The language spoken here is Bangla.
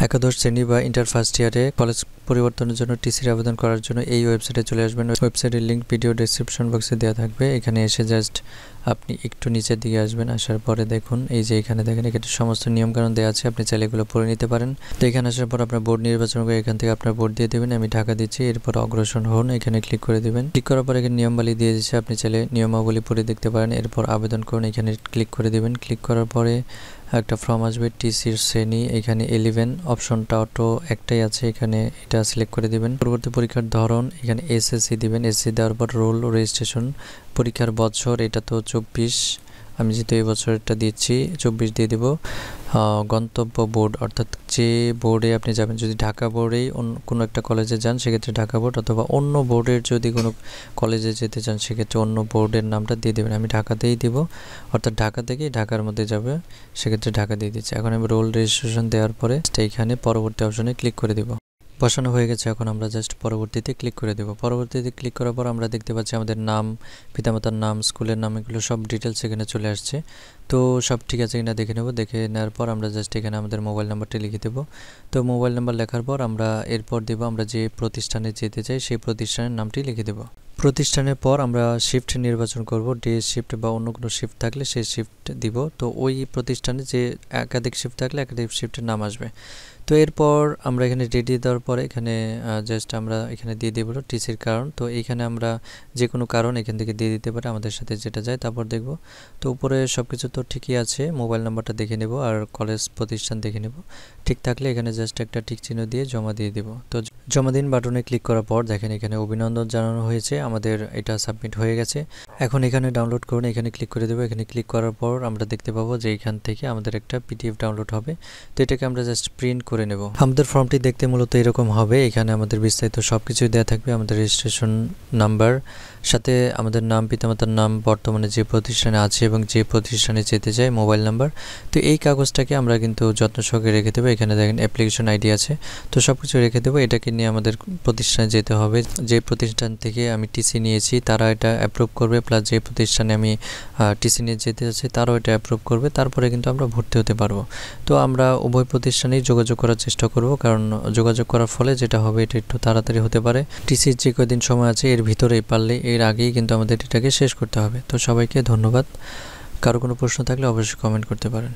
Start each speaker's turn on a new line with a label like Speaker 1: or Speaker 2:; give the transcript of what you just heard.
Speaker 1: একাদশ শ্রেণী বা ইন্টার ফার্স্ট ইয়ারে কলেজ পরিবর্তনের জন্য টিসির আবেদন করার জন্য এই ওয়েবসাইটে চলে আসবেন। ওয়েবসাইটের লিঙ্ক ভিডিও ডেসক্রিপশন বক্সে দেওয়া থাকবে। এখানে এসে জাস্ট আপনি একটু নিচের দিকে আসবেন। আসার পরে দেখুন এই যে এখানে দেখেন এখানে সমস্ত নিয়মকানুন দেওয়া আছে, আপনি চাইলে এগুলো পড়ে নিতে পারেন। তো এখানে আসার পর আপনার বোর্ড নির্বাচন করে এখান থেকে আপনার বোর্ড দিয়ে দেবেন। আমি ঢাকা দিচ্ছি, এরপর অগ্রসর হন, এখানে ক্লিক করে দেবেন। ক্লিক করার পর এখানে নিয়মাবলী দিয়ে দিচ্ছে, আপনি চাইলে নিয়মাবলী পড়ে দেখতে পারেন। এরপর আবেদন করুন, এখানে ক্লিক করে দেবেন। ক্লিক করার পরে একটা ফর্ম আসবে টিসির শ্রেণী, এখানে 11 অপশনটা অটো একটাই আছে, এখানে এটা সিলেক্ট করে দিবেন। পরবর্তী পরীক্ষার ধরন এখানে এসএসসি দিবেন। এসএসসি দেওয়ার পর রোল রেজিস্ট্রেশন, পরীক্ষার বছর এটা তো 24, আমি যেহেতু এই বছরটা দিচ্ছি 24 দিয়ে দেব। গন্তব্য বোর্ড অর্থাৎ যে বোর্ডে আপনি যাবেন, যদি ঢাকা বোর্ডেই কোনো একটা কলেজে যান সেক্ষেত্রে ঢাকা বোর্ড, অথবা অন্য বোর্ডের যদি কোনো কলেজে যেতে চান সেক্ষেত্রে অন্য বোর্ডের নামটা দিয়ে দেবেন। আমি ঢাকাতেই দিব, অর্থাৎ ঢাকা থেকেই ঢাকার মধ্যে যাবে, সেক্ষেত্রে ঢাকা দিয়ে দিচ্ছি। এখন আমি রোল রেজিস্ট্রেশন দেওয়ার পরে এইখানে পরবর্তী অপশনে ক্লিক করে দিব। বসানো হয়ে গেছে, এখন আমরা জাস্ট পরবর্তীতে ক্লিক করে দেব। পরবর্তীতে ক্লিক করার পর আমরা দেখতে পাচ্ছি আমাদের নাম, পিতামাতার নাম, স্কুলের নাম, এগুলো সব ডিটেলস এখানে চলে আসছে। তো সব ঠিক আছে কিনা দেখে নেব। দেখে নেওয়ার পর আমরা জাস্ট এখানে আমাদের মোবাইল নাম্বারটি লিখে দেব। তো মোবাইল নাম্বার লেখার পর আমরা এরপর দেব আমরা যে প্রতিষ্ঠানে যেতে চাই সেই প্রতিষ্ঠানের নামটি লিখে দেব। প্রতিষ্ঠানের পর আমরা শিফট নির্বাচন করব, ডে শিফট বা অন্য কোনো শিফট থাকলে সেই শিফট দিব। তো ওই প্রতিষ্ঠানে যে একাধিক শিফট থাকলে একাধিক শিফটের নাম আসবে। তো এরপর আমরা এখানে রেডি দেওয়ার পরে এখানে জাস্ট আমরা এখানে দিয়ে দেব টিসির কারণ। তো এইখানে আমরা যে কোনো কারণ এখান থেকে দিয়ে দিতে পারি, আমাদের সাথে যেটা যায় তারপর দেখব। তো উপরে সব কিছু তো ঠিকই আছে, মোবাইল নাম্বারটা দেখে নেব আর কলেজ প্রতিষ্ঠান দেখে নেব। ঠিক থাকলে এখানে জাস্ট একটা টিক চিহ্ন দিয়ে জমা দিয়ে দেব। তো জমা দিন বাটনে ক্লিক করার পর দেখেন এখানে অভিনন্দন জানানো হয়েছে, আমাদের এটা সাবমিট হয়ে গেছে। এখন এখানে ডাউনলোড করুন, এখানে ক্লিক করে দেবো। এখানে ক্লিক করার পর আমরা দেখতে পাবো যে এখান থেকে আমাদের একটা পিডিএফ ডাউনলোড হবে। তো এটাকে আমরা জাস্ট প্রিন্ট করে নেব। আমাদের ফর্মটি দেখতে মূলত এরকম হবে। এখানে আমাদের বিস্তারিত সব কিছুই দেওয়া থাকবে, আমাদের রেজিস্ট্রেশন নাম্বার, সাথে আমাদের নাম, পিতামাতার নাম, বর্তমানে যে প্রতিষ্ঠানে আছে এবং যে প্রতিষ্ঠানে যেতে চাই, মোবাইল নাম্বার। তো এই কাগজটাকে আমরা কিন্তু যত্ন সহকারে রেখে দেবো। এখানে দেখেন অ্যাপ্লিকেশন আইডি আছে, তো সব কিছু রেখে দেবো। এটাকে নিয়ে আমাদের প্রতিষ্ঠানে যেতে হবে। যে প্রতিষ্ঠান থেকে আমি টিসি নিয়েছি তারা এটা অ্যাপ্রুভ করবে, প্লাস যে প্রতিষ্ঠানে আমি টিসি নিয়ে যেতে চাচ্ছি তারাও এটা অ্যাপ্রুভ করবে, তারপরে কিন্তু আমরা ভর্তি হতে পারবো। তো আমরা উভয় প্রতিষ্ঠানেই যোগাযোগ করার চেষ্টা করব, কারণ যোগাযোগ করার ফলে যেটা হবে এটা একটু তাড়াতাড়ি হতে পারে। টিসির যে কদিন সময় আছে এর ভিতরেই পারলে এর আগেই কিন্তু আমাদের এটাকে শেষ করতে হবে। তো সবাইকে ধন্যবাদ। কারো কোনো প্রশ্ন থাকলে অবশ্যই কমেন্ট করতে পারেন।